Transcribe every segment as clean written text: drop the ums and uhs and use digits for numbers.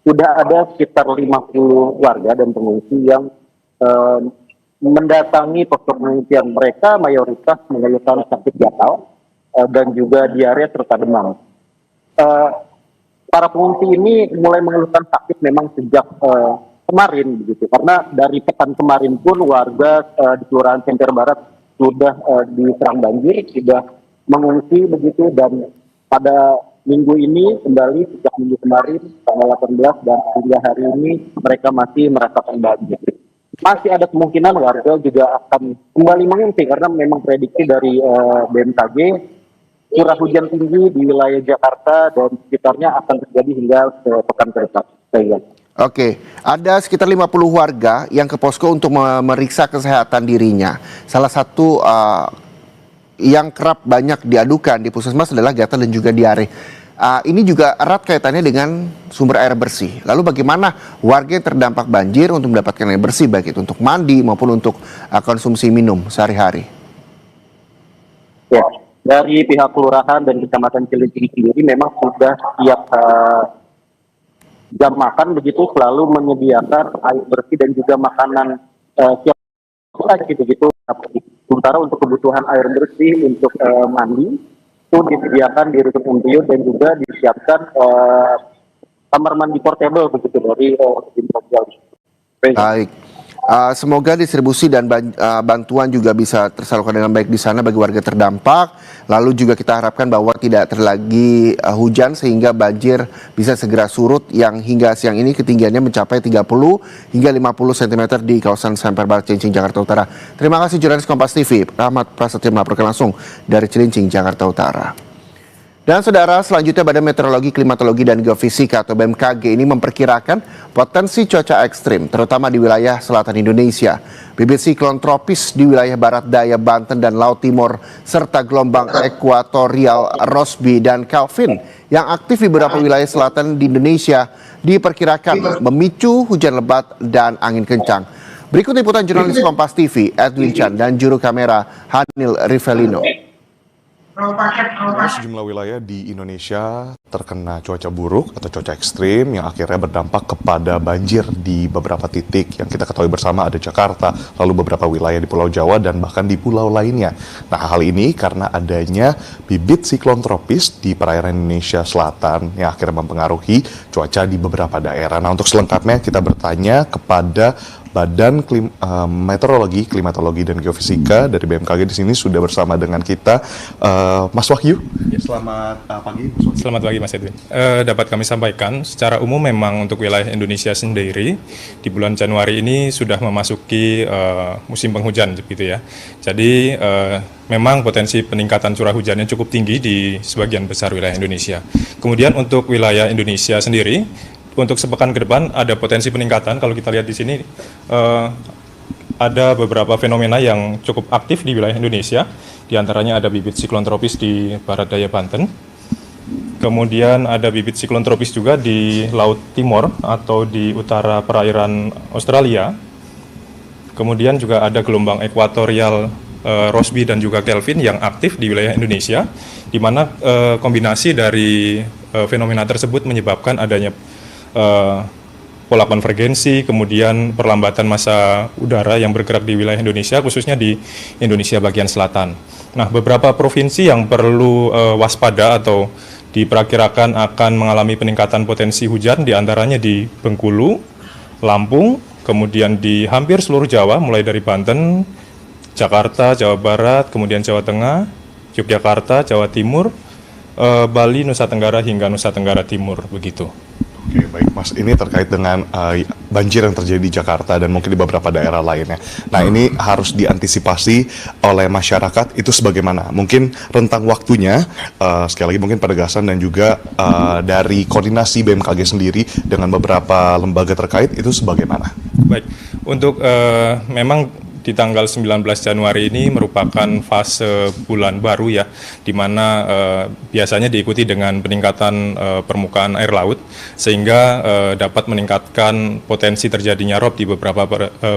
sudah ada sekitar 50 warga dan pengungsi yang eh, mendatangi posko pengungsian. Mereka mayoritas mengeluhkan sakit gatal dan juga diare serta demam. Eh, para pengungsi ini mulai mengeluhkan sakit memang sejak kemarin begitu, karena dari pekan kemarin pun warga di Kelurahan Semper Barat sudah diserang banjir, sudah mengungsi begitu, dan pada minggu ini kembali sejak minggu kemarin tanggal 18 dan hingga hari ini mereka masih merasakan banjir. Masih ada kemungkinan warga juga akan kembali mengungsi karena memang prediksi dari BMKG curah hujan tinggi di wilayah Jakarta dan sekitarnya akan terjadi hingga pekan ke depan. Oke, ada sekitar 50 warga yang ke posko untuk memeriksa kesehatan dirinya. Salah satu yang kerap banyak diadukan di puskesmas adalah gatal dan juga diare. Ini juga erat kaitannya dengan sumber air bersih. Lalu bagaimana warga yang terdampak banjir untuk mendapatkan air bersih, baik itu untuk mandi maupun untuk konsumsi minum sehari-hari? Ya, dari pihak kelurahan dan kecamatan Cilincing sendiri memang sudah setiap jam makan begitu selalu menyediakan air bersih dan juga makanan siap gitu. Sementara untuk kebutuhan air bersih untuk mandi itu disediakan di Rusun Umpiyut dan juga disiapkan kamar mandi portable begitu dari tim sosial. Baik. Semoga distribusi dan bantuan juga bisa tersalurkan dengan baik di sana bagi warga terdampak. Lalu juga kita harapkan bahwa tidak terlagi hujan sehingga banjir bisa segera surut yang hingga siang ini ketinggiannya mencapai 30 hingga 50 cm di kawasan Semper Barat, Cilincing, Jakarta Utara. Terima kasih jurnalis Kompas TV, Rahmat Prasetyo melaporkan langsung dari Cilincing, Jakarta Utara. Dan saudara, selanjutnya Badan Meteorologi, Klimatologi, dan Geofisika atau BMKG ini memperkirakan potensi cuaca ekstrim, terutama di wilayah selatan Indonesia. Bibit siklon tropis di wilayah barat daya Banten dan Laut Timur, serta gelombang ekuatorial Rossby dan Calvin yang aktif di beberapa wilayah selatan di Indonesia diperkirakan memicu hujan lebat dan angin kencang. Berikut liputan jurnalis Kompas TV, Edwin Chan, dan juru kamera Hanil Rivelino. Sejumlah wilayah di Indonesia terkena cuaca buruk atau cuaca ekstrim yang akhirnya berdampak kepada banjir di beberapa titik yang kita ketahui bersama ada Jakarta, lalu beberapa wilayah di Pulau Jawa dan bahkan di pulau lainnya. Nah, hal ini karena adanya bibit siklon tropis di perairan Indonesia Selatan yang akhirnya mempengaruhi cuaca di beberapa daerah. Nah, untuk selengkapnya kita bertanya kepada Badan Meteorologi, Klimatologi, dan Geofisika dari BMKG. Di sini sudah bersama dengan kita Mas Wahyu. Ya, selamat pagi, Mas Wahyu. Selamat pagi, Mas Edwin. Dapat kami sampaikan, secara umum memang untuk wilayah Indonesia sendiri di bulan Januari ini sudah memasuki musim penghujan, gitu ya. Jadi memang potensi peningkatan curah hujannya cukup tinggi di sebagian besar wilayah Indonesia. Kemudian untuk wilayah Indonesia sendiri, untuk sepekan ke depan ada potensi peningkatan. Kalau kita lihat di sini ada beberapa fenomena yang cukup aktif di wilayah Indonesia. Di antaranya ada bibit siklon tropis di barat daya Banten. Kemudian ada bibit siklon tropis juga di Laut Timur atau di utara perairan Australia. Kemudian juga ada gelombang ekuatorial Rossby dan juga Calvin yang aktif di wilayah Indonesia, di mana kombinasi dari fenomena tersebut menyebabkan adanya pola konvergensi, kemudian perlambatan massa udara yang bergerak di wilayah Indonesia, khususnya di Indonesia bagian selatan. Nah, beberapa provinsi yang perlu waspada atau diperkirakan akan mengalami peningkatan potensi hujan, diantaranya di Bengkulu, Lampung, kemudian di hampir seluruh Jawa, mulai dari Banten, Jakarta, Jawa Barat, kemudian Jawa Tengah, Yogyakarta, Jawa Timur, Bali, Nusa Tenggara, hingga Nusa Tenggara Timur, begitu. Oke, baik Mas, ini terkait dengan banjir yang terjadi di Jakarta dan mungkin di beberapa daerah lainnya. Nah, ini harus diantisipasi oleh masyarakat itu sebagaimana? Mungkin rentang waktunya, sekali lagi mungkin penegasan dan juga dari koordinasi BMKG sendiri dengan beberapa lembaga terkait itu sebagaimana? Baik, untuk memang di tanggal 19 Januari ini merupakan fase bulan baru ya, di mana biasanya diikuti dengan peningkatan permukaan air laut, sehingga dapat meningkatkan potensi terjadinya rob di beberapa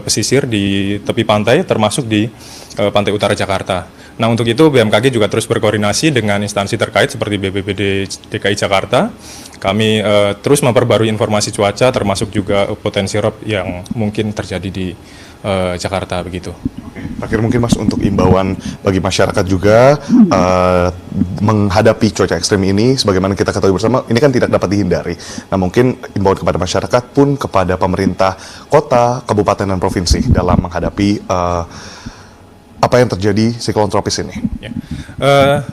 pesisir di tepi pantai, termasuk di pantai utara Jakarta. Nah, untuk itu BMKG juga terus berkoordinasi dengan instansi terkait seperti BPBD DKI Jakarta, Kami terus memperbarui informasi cuaca, termasuk juga potensi rob yang mungkin terjadi di Jakarta begitu. Terakhir mungkin Mas untuk imbauan bagi masyarakat juga menghadapi cuaca ekstrim ini, sebagaimana kita ketahui bersama, ini kan tidak dapat dihindari. Nah mungkin imbauan kepada masyarakat pun kepada pemerintah kota, kabupaten dan provinsi dalam menghadapi apa yang terjadi siklon tropis ini. Ya.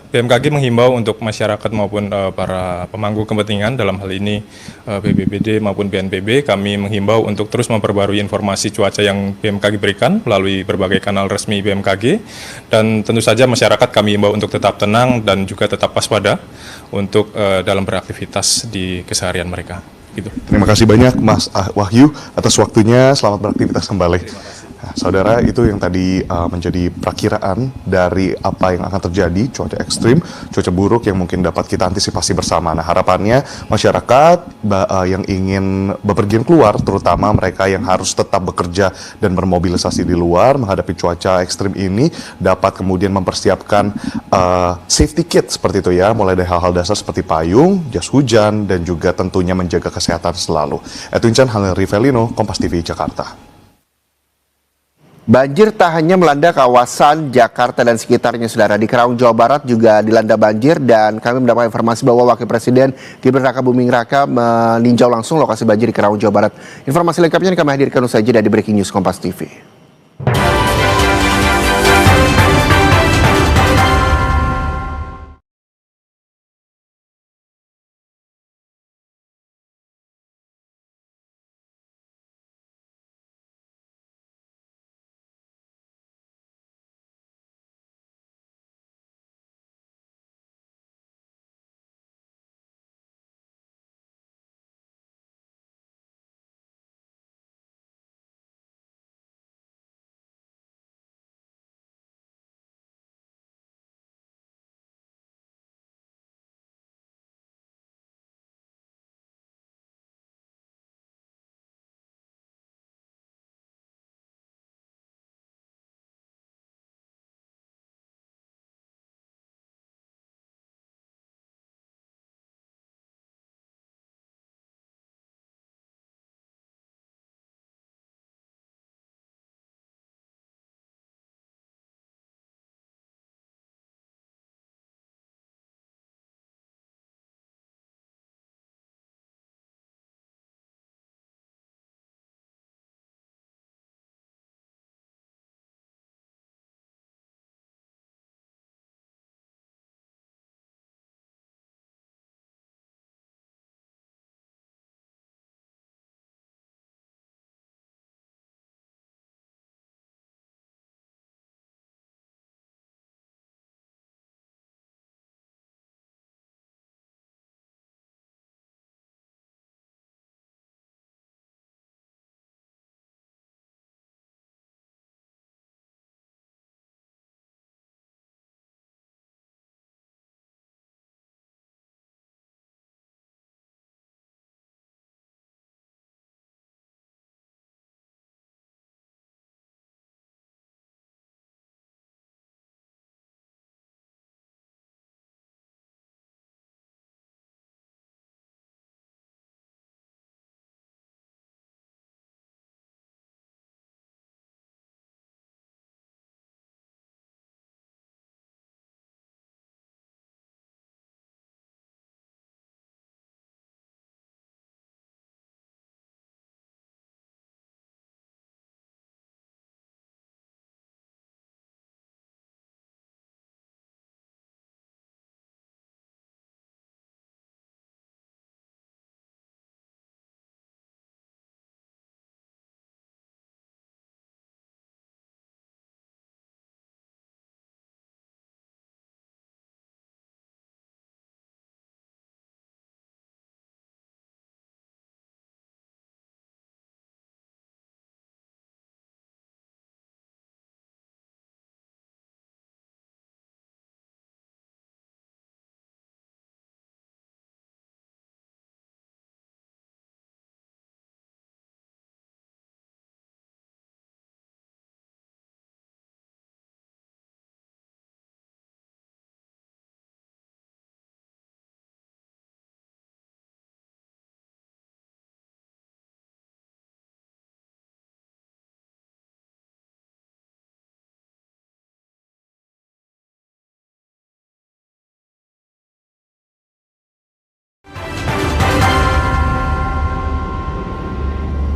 BMKG menghimbau untuk masyarakat maupun para pemangku kepentingan, dalam hal ini BPBD maupun BNPB, kami menghimbau untuk terus memperbarui informasi cuaca yang BMKG berikan melalui berbagai kanal resmi BMKG, dan tentu saja masyarakat kami himbau untuk tetap tenang dan juga tetap waspada untuk dalam beraktivitas di keseharian mereka. Gitu. Terima kasih banyak Mas Wahyu atas waktunya, selamat beraktivitas kembali. Nah, saudara, itu yang tadi menjadi perakiraan dari apa yang akan terjadi, cuaca ekstrim, cuaca buruk yang mungkin dapat kita antisipasi bersama. Nah, harapannya masyarakat yang ingin bepergian keluar, terutama mereka yang harus tetap bekerja dan bermobilisasi di luar menghadapi cuaca ekstrim ini, dapat kemudian mempersiapkan safety kit seperti itu ya, mulai dari hal-hal dasar seperti payung, jas hujan, dan juga tentunya menjaga kesehatan selalu. Edwin Chan, Henry Rivelino, Kompas TV, Jakarta. Banjir tak hanya melanda kawasan Jakarta dan sekitarnya, saudara. Di Karawang, Jawa Barat juga dilanda banjir, dan kami mendapat informasi bahwa Wakil Presiden Gibran Rakabuming Raka meninjau langsung lokasi banjir di Karawang, Jawa Barat. Informasi lengkapnya kami hadirkan usai jeda di Breaking News Kompas TV.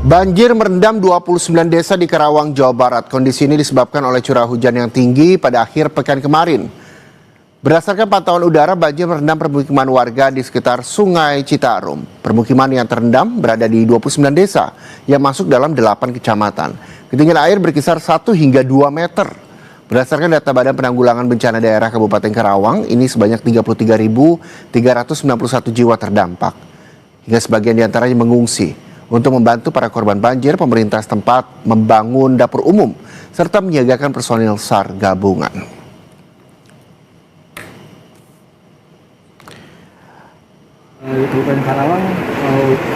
Banjir merendam 29 desa di Karawang, Jawa Barat. Kondisi ini disebabkan oleh curah hujan yang tinggi pada akhir pekan kemarin. Berdasarkan pantauan udara, banjir merendam permukiman warga di sekitar Sungai Citarum. Permukiman yang terendam berada di 29 desa yang masuk dalam 8 kecamatan. Ketinggian air berkisar 1 hingga 2 meter. Berdasarkan data Badan Penanggulangan Bencana Daerah Kabupaten Karawang, ini sebanyak 33.391 jiwa terdampak. Hingga sebagian diantaranya mengungsi. Untuk membantu para korban banjir, pemerintah setempat membangun dapur umum serta menyiagakan personil SAR gabungan. Di Kabupaten Karawang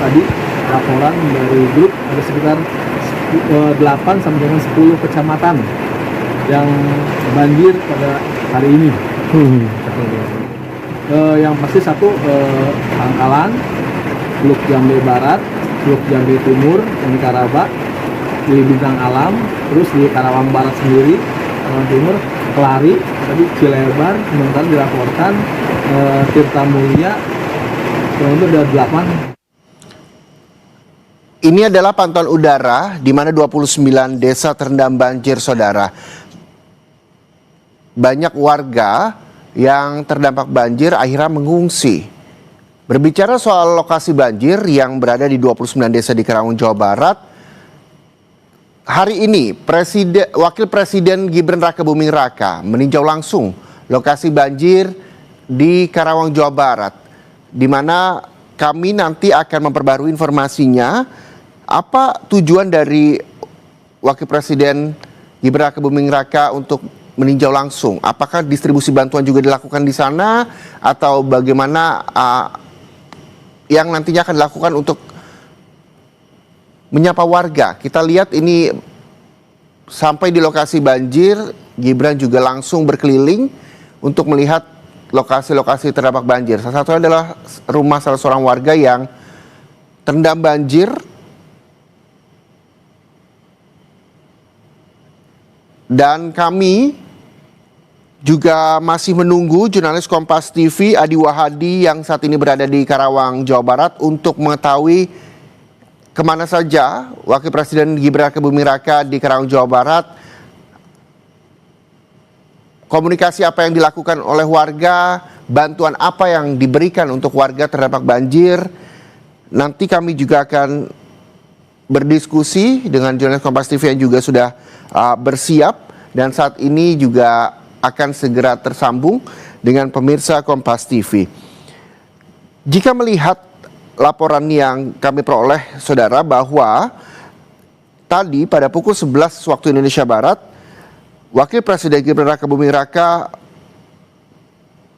tadi laporan dari grup ada sekitar 8 sampai dengan 10 kecamatan yang banjir pada hari ini. Yang pasti satu Pangkalan, Teluk Jambe Barat, Teluk Jambe Timur, dan Karaba, di Bintang Alam, terus di Karawang Barat sendiri, Karawang Timur, Kelari, tadi Cilebar, sementara dilaporkan Tirta Mulia, itu ada 8. Ini adalah pantauan udara di mana 29 desa terendam banjir, saudara. Banyak warga yang terdampak banjir akhirnya mengungsi. Berbicara soal lokasi banjir yang berada di 29 desa di Karawang, Jawa Barat, hari ini Wakil Presiden Gibran Rakabuming Raka meninjau langsung lokasi banjir di Karawang, Jawa Barat, di mana kami nanti akan memperbarui informasinya. Apa tujuan dari Wakil Presiden Gibran Rakabuming Raka untuk meninjau langsung? Apakah distribusi bantuan juga dilakukan di sana atau bagaimana yang nantinya akan dilakukan untuk menyapa warga? Kita lihat ini sampai di lokasi banjir, Gibran juga langsung berkeliling untuk melihat lokasi-lokasi terdampak banjir. Salah satunya adalah rumah salah seorang warga yang terendam banjir. Dan kami juga masih menunggu jurnalis Kompas TV Adi Wahadi yang saat ini berada di Karawang, Jawa Barat untuk mengetahui kemana saja Wakil Presiden Gibran Rakabuming Raka di Karawang, Jawa Barat. Komunikasi apa yang dilakukan oleh warga, bantuan apa yang diberikan untuk warga terdampak banjir. Nanti kami juga akan berdiskusi dengan jurnalis Kompas TV yang juga sudah bersiap dan saat ini juga akan segera tersambung dengan pemirsa Kompas TV. Jika melihat laporan yang kami peroleh, saudara, bahwa tadi pada pukul 11 waktu Indonesia Barat, Wakil Presiden Gibran Rakabuming Raka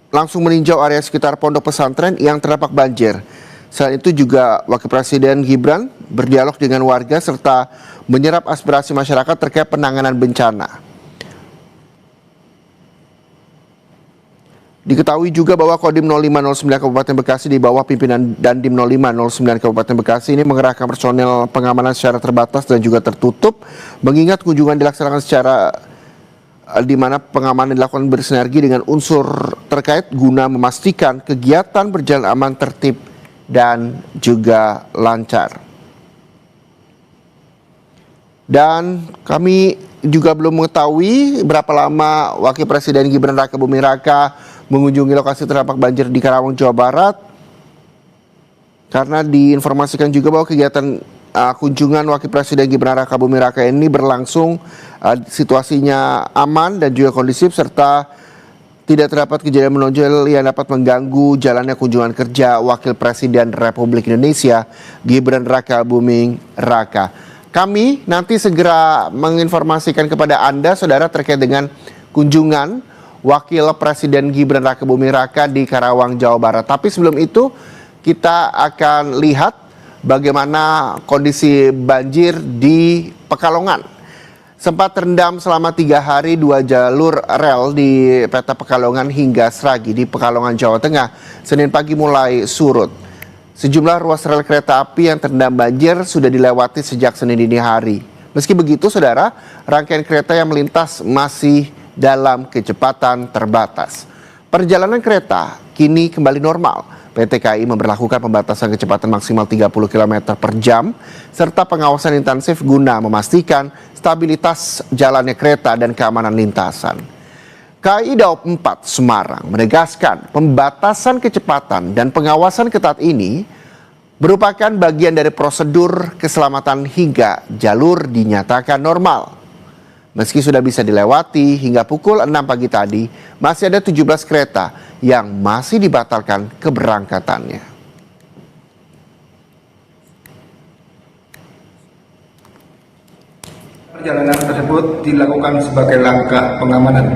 langsung meninjau area sekitar pondok pesantren yang terdampak banjir. Selain itu juga Wakil Presiden Gibran berdialog dengan warga serta menyerap aspirasi masyarakat terkait penanganan bencana. Diketahui juga bahwa Kodim 0509 Kabupaten Bekasi di bawah pimpinan Dandim 0509 Kabupaten Bekasi ini mengerahkan personel pengamanan secara terbatas dan juga tertutup, mengingat kunjungan dilaksanakan secara di mana pengamanan dilakukan bersinergi dengan unsur terkait guna memastikan kegiatan berjalan aman, tertib, dan juga lancar. Dan kami juga belum mengetahui berapa lama Wakil Presiden Gibran Rakabuming Raka mengunjungi lokasi terdampak banjir di Karawang, Jawa Barat, karena diinformasikan juga bahwa kegiatan kunjungan Wakil Presiden Gibran Rakabuming Raka ini berlangsung situasinya aman dan juga kondusif serta tidak terdapat kejadian menonjol yang dapat mengganggu jalannya kunjungan kerja Wakil Presiden Republik Indonesia Gibran Rakabuming Raka. Kami nanti segera menginformasikan kepada Anda, saudara, terkait dengan kunjungan Wakil Presiden Gibran Rakabuming Raka di Karawang, Jawa Barat. Tapi sebelum itu kita akan lihat bagaimana kondisi banjir di Pekalongan. Sempat terendam selama 3 hari 2 jalur rel di Peta Pekalongan hingga Sragi di Pekalongan, Jawa Tengah. Senin pagi mulai surut. Sejumlah ruas rel kereta api yang terendam banjir sudah dilewati sejak Senin dini hari. Meski begitu, saudara, rangkaian kereta yang melintas masih dalam kecepatan terbatas. Perjalanan kereta kini kembali normal. PT KAI memberlakukan pembatasan kecepatan maksimal 30 km per jam serta pengawasan intensif guna memastikan stabilitas jalannya kereta dan keamanan lintasan. KAI Daop 4 Semarang menegaskan pembatasan kecepatan dan pengawasan ketat ini merupakan bagian dari prosedur keselamatan hingga jalur dinyatakan normal. Meski sudah bisa dilewati hingga pukul 6 pagi tadi, masih ada 17 kereta yang masih dibatalkan keberangkatannya. Perjalanan tersebut dilakukan sebagai langkah pengamanan,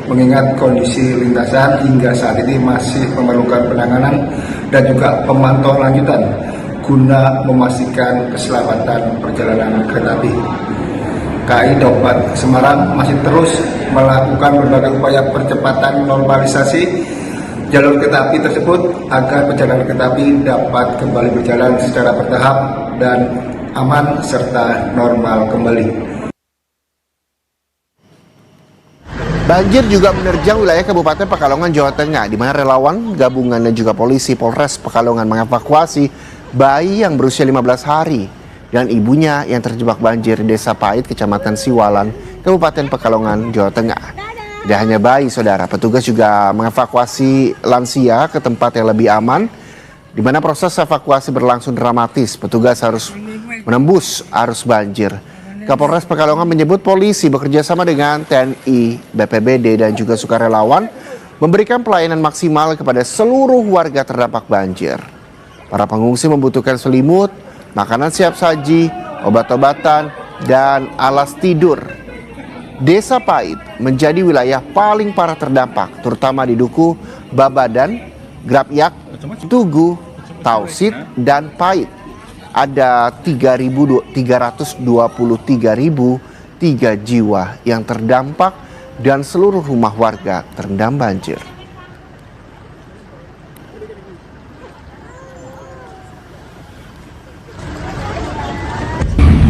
mengingat kondisi lintasan hingga saat ini masih memerlukan penanganan dan juga pemantauan lanjutan guna memastikan keselamatan perjalanan kereta api. KAI Daop 4 Semarang masih terus melakukan berbagai upaya percepatan normalisasi jalur kereta api tersebut agar perjalanan kereta api dapat kembali berjalan secara bertahap dan aman serta normal kembali. Banjir juga menerjang wilayah Kabupaten Pekalongan, Jawa Tengah, di mana relawan gabungan dan juga polisi Polres Pekalongan mengevakuasi bayi yang berusia 15 hari dan ibunya yang terjebak banjir di Desa Pait, Kecamatan Siwalan, Kabupaten Pekalongan, Jawa Tengah. Tidak hanya bayi, saudara, petugas juga mengevakuasi lansia ke tempat yang lebih aman, di mana proses evakuasi berlangsung dramatis. Petugas harus menembus arus banjir. Kapolres Pekalongan menyebut polisi bekerja sama dengan TNI, BPBD, dan juga sukarelawan memberikan pelayanan maksimal kepada seluruh warga terdampak banjir. Para pengungsi membutuhkan selimut, makanan siap saji, obat-obatan, dan alas tidur. Desa Pait menjadi wilayah paling parah terdampak, terutama di Duku, Babadan, Grapyak, Tugu, Tausit, dan Pait. Ada 323.003 jiwa yang terdampak dan seluruh rumah warga terendam banjir.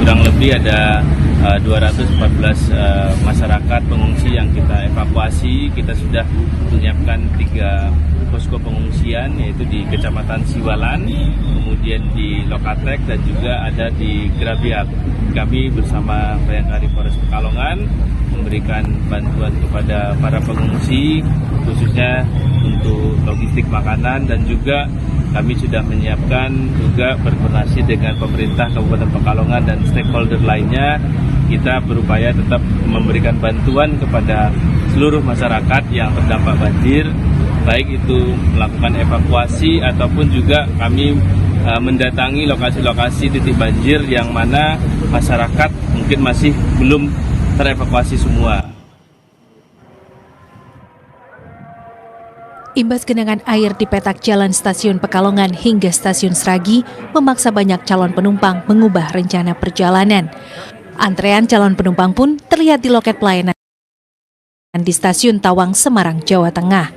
Kurang lebih ada 214 masyarakat pengungsi yang kita evakuasi. Kita sudah menyiapkan 3 posko pengungsian, yaitu di Kecamatan Siwalan, kemudian di Lokatek, dan juga ada di Grabiak. Kami bersama Bayangkari Polres Pekalongan memberikan bantuan kepada para pengungsi, khususnya untuk logistik makanan, dan juga kami sudah menyiapkan juga berkoordinasi dengan pemerintah Kabupaten Pekalongan dan stakeholder lainnya. Kita berupaya tetap memberikan bantuan kepada seluruh masyarakat yang terdampak banjir, baik itu melakukan evakuasi ataupun juga kami mendatangi lokasi-lokasi titik banjir yang mana masyarakat mungkin masih belum terevakuasi semua. Imbas genangan air di petak jalan Stasiun Pekalongan hingga Stasiun Sragi memaksa banyak calon penumpang mengubah rencana perjalanan. Antrean calon penumpang pun terlihat di loket pelayanan di Stasiun Tawang, Semarang, Jawa Tengah.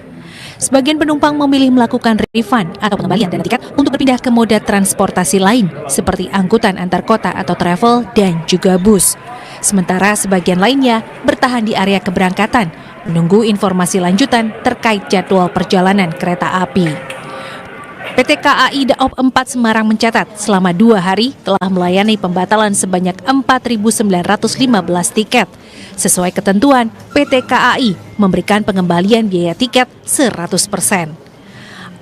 Sebagian penumpang memilih melakukan refund atau pengembalian dana tiket untuk berpindah ke moda transportasi lain seperti angkutan antar kota atau travel dan juga bus. Sementara sebagian lainnya bertahan di area keberangkatan menunggu informasi lanjutan terkait jadwal perjalanan kereta api. PT KAI Daop 4 Semarang mencatat selama 2 hari telah melayani pembatalan sebanyak 4.915 tiket. Sesuai ketentuan, PT KAI memberikan pengembalian biaya tiket 100%.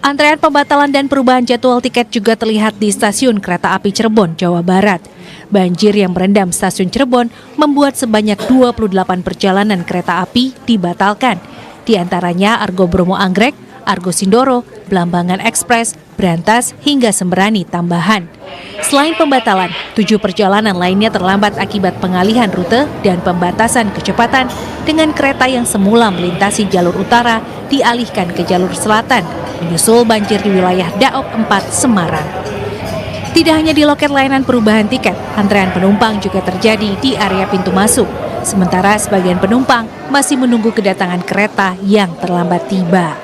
Antrean pembatalan dan perubahan jadwal tiket juga terlihat di stasiun kereta api Cirebon, Jawa Barat. Banjir yang merendam stasiun Cirebon membuat sebanyak 28 perjalanan kereta api dibatalkan. Di antaranya Argo Bromo Anggrek, Argo Sindoro, Blambangan Express, Brantas, hingga Sembrani tambahan. Selain pembatalan, 7 perjalanan lainnya terlambat akibat pengalihan rute dan pembatasan kecepatan dengan kereta yang semula melintasi jalur utara dialihkan ke jalur selatan, menyusul banjir di wilayah Daop 4 Semarang. Tidak hanya di loket layanan perubahan tiket, antrean penumpang juga terjadi di area pintu masuk. Sementara sebagian penumpang masih menunggu kedatangan kereta yang terlambat tiba.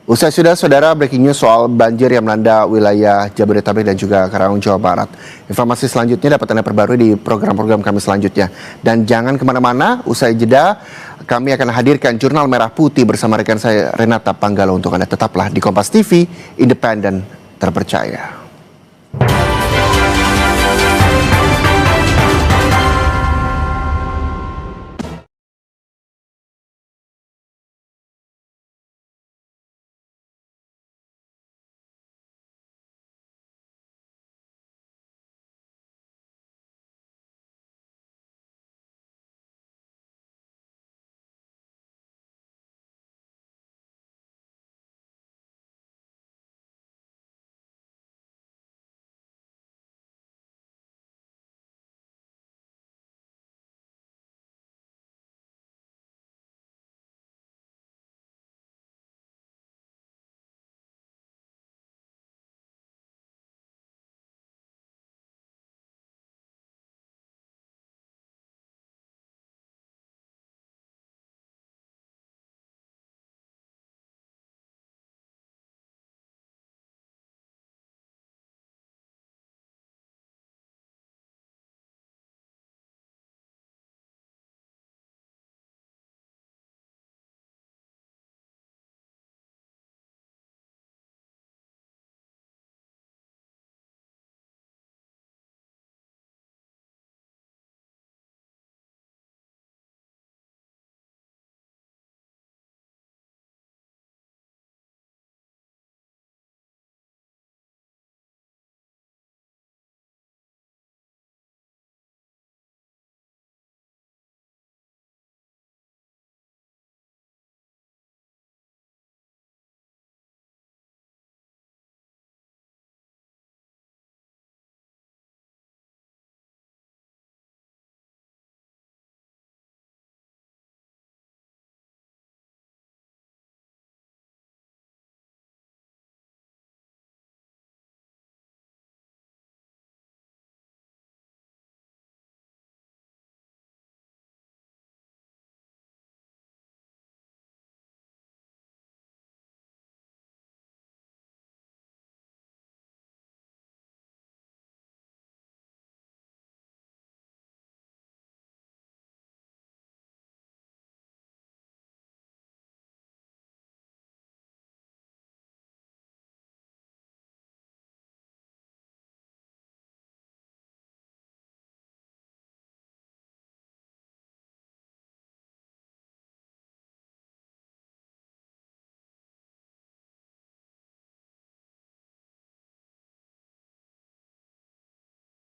Usai sudah, saudara, breaking news soal banjir yang melanda wilayah Jabodetabek dan juga Karawang, Jawa Barat. Informasi selanjutnya dapat Anda perbarui di program-program kami selanjutnya. Dan jangan kemana-mana, usai jeda, kami akan hadirkan Jurnal Merah Putih bersama rekan saya Renata Panggalo untuk Anda. Tetaplah di Kompas TV, independen, terpercaya.